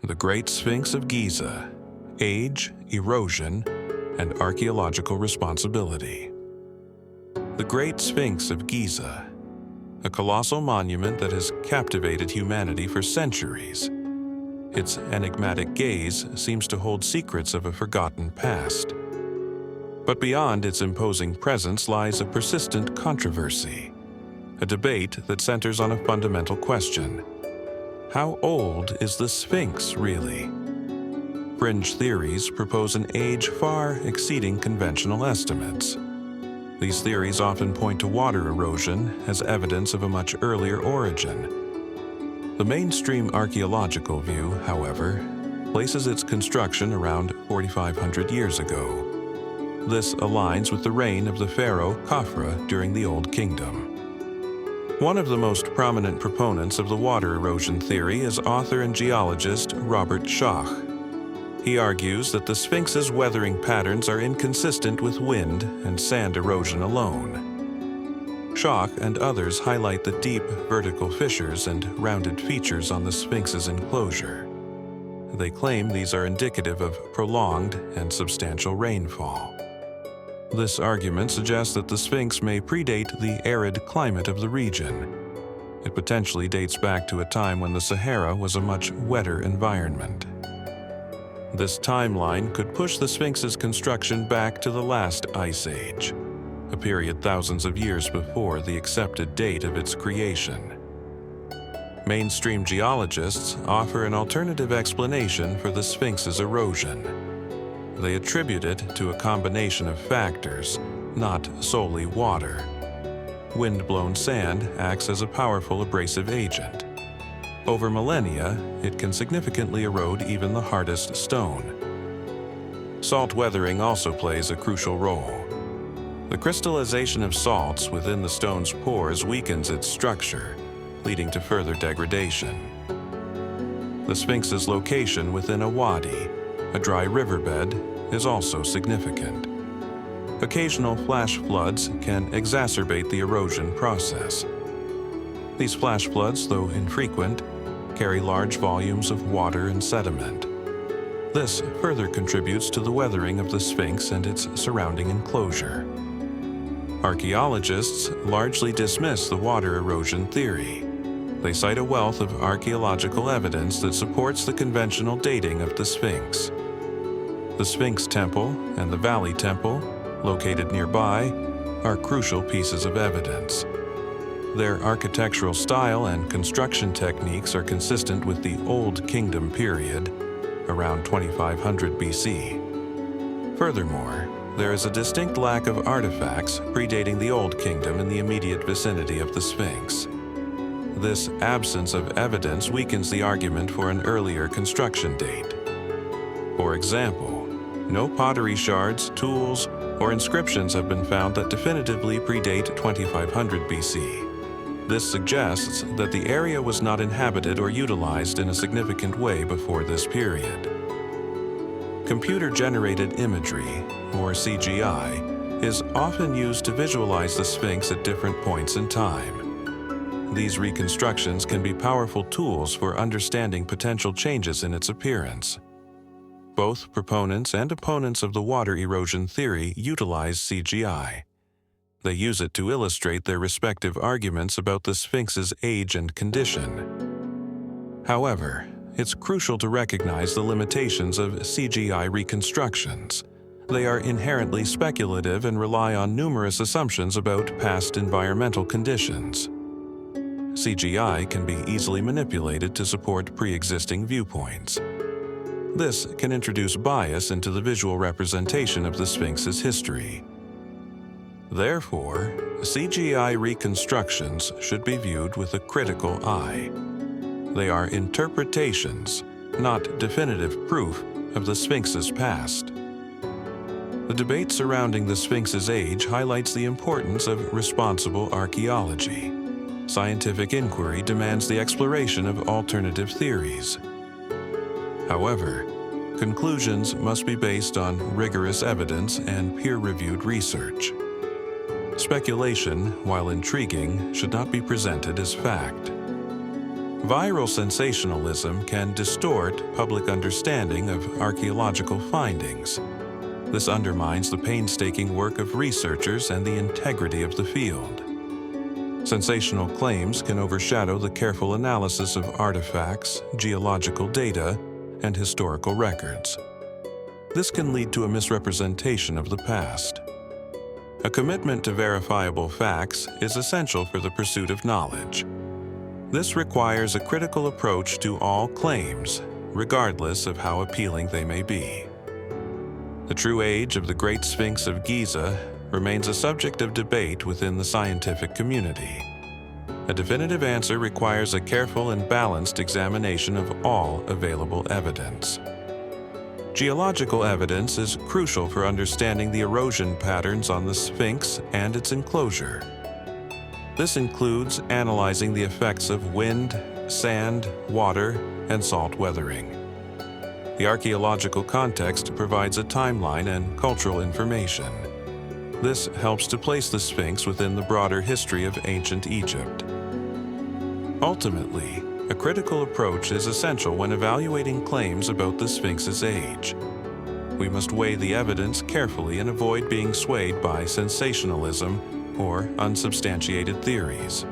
The Great Sphinx of Giza: Age, Erosion, and Archaeological Responsibility. The Great Sphinx of Giza, a colossal monument that has captivated humanity for centuries. Its enigmatic gaze seems to hold secrets of a forgotten past. But beyond its imposing presence lies a persistent controversy, a debate that centers on a fundamental question. How old is the Sphinx really? Fringe theories propose an age far exceeding conventional estimates. These theories often point to water erosion as evidence of a much earlier origin. The mainstream archaeological view, however, places its construction around 4,500 years ago. This aligns with the reign of the pharaoh Khafra during the Old Kingdom. One of the most prominent proponents of the water erosion theory is author and geologist Robert Schoch. He argues that the Sphinx's weathering patterns are inconsistent with wind and sand erosion alone. Schoch and others highlight the deep vertical fissures and rounded features on the Sphinx's enclosure. They claim these are indicative of prolonged and substantial rainfall. This argument suggests that the Sphinx may predate the arid climate of the region. It potentially dates back to a time when the Sahara was a much wetter environment. This timeline could push the Sphinx's construction back to the last ice age, a period thousands of years before the accepted date of its creation. Mainstream geologists offer an alternative explanation for the Sphinx's erosion. They attribute it to a combination of factors, not solely water. Wind-blown sand acts as a powerful abrasive agent. Over millennia, it can significantly erode even the hardest stone. Salt weathering also plays a crucial role. The crystallization of salts within the stone's pores weakens its structure, leading to further degradation. The Sphinx's location within a wadi, a dry riverbed, is also significant. Occasional flash floods can exacerbate the erosion process. These flash floods, though infrequent, carry large volumes of water and sediment. This further contributes to the weathering of the Sphinx and its surrounding enclosure. Archaeologists largely dismiss the water erosion theory. They cite a wealth of archaeological evidence that supports the conventional dating of the Sphinx. The Sphinx Temple and the Valley Temple, located nearby, are crucial pieces of evidence. Their architectural style and construction techniques are consistent with the Old Kingdom period, around 2500 BC. Furthermore, there is a distinct lack of artifacts predating the Old Kingdom in the immediate vicinity of the Sphinx. This absence of evidence weakens the argument for an earlier construction date. For example, no pottery shards, tools, or inscriptions have been found that definitively predate 2500 BC. This suggests that the area was not inhabited or utilized in a significant way before this period. Computer-generated imagery, or CGI, is often used to visualize the Sphinx at different points in time. These reconstructions can be powerful tools for understanding potential changes in its appearance. Both proponents and opponents of the water erosion theory utilize CGI. They use it to illustrate their respective arguments about the Sphinx's age and condition. However, it's crucial to recognize the limitations of CGI reconstructions. They are inherently speculative and rely on numerous assumptions about past environmental conditions. CGI can be easily manipulated to support pre-existing viewpoints. This can introduce bias into the visual representation of the Sphinx's history. Therefore, CGI reconstructions should be viewed with a critical eye. They are interpretations, not definitive proof of the Sphinx's past. The debate surrounding the Sphinx's age highlights the importance of responsible archaeology. Scientific inquiry demands the exploration of alternative theories. However, conclusions must be based on rigorous evidence and peer-reviewed research. Speculation, while intriguing, should not be presented as fact. Viral sensationalism can distort public understanding of archaeological findings. This undermines the painstaking work of researchers and the integrity of the field. Sensational claims can overshadow the careful analysis of artifacts, geological data, and historical records. This can lead to a misrepresentation of the past. A commitment to verifiable facts is essential for the pursuit of knowledge. This requires a critical approach to all claims, regardless of how appealing they may be. The true age of the Great Sphinx of Giza remains a subject of debate within the scientific community. A definitive answer requires a careful and balanced examination of all available evidence. Geological evidence is crucial for understanding the erosion patterns on the Sphinx and its enclosure. This includes analyzing the effects of wind, sand, water, and salt weathering. The archaeological context provides a timeline and cultural information. This helps to place the Sphinx within the broader history of ancient Egypt. Ultimately, a critical approach is essential when evaluating claims about the Sphinx's age. We must weigh the evidence carefully and avoid being swayed by sensationalism or unsubstantiated theories.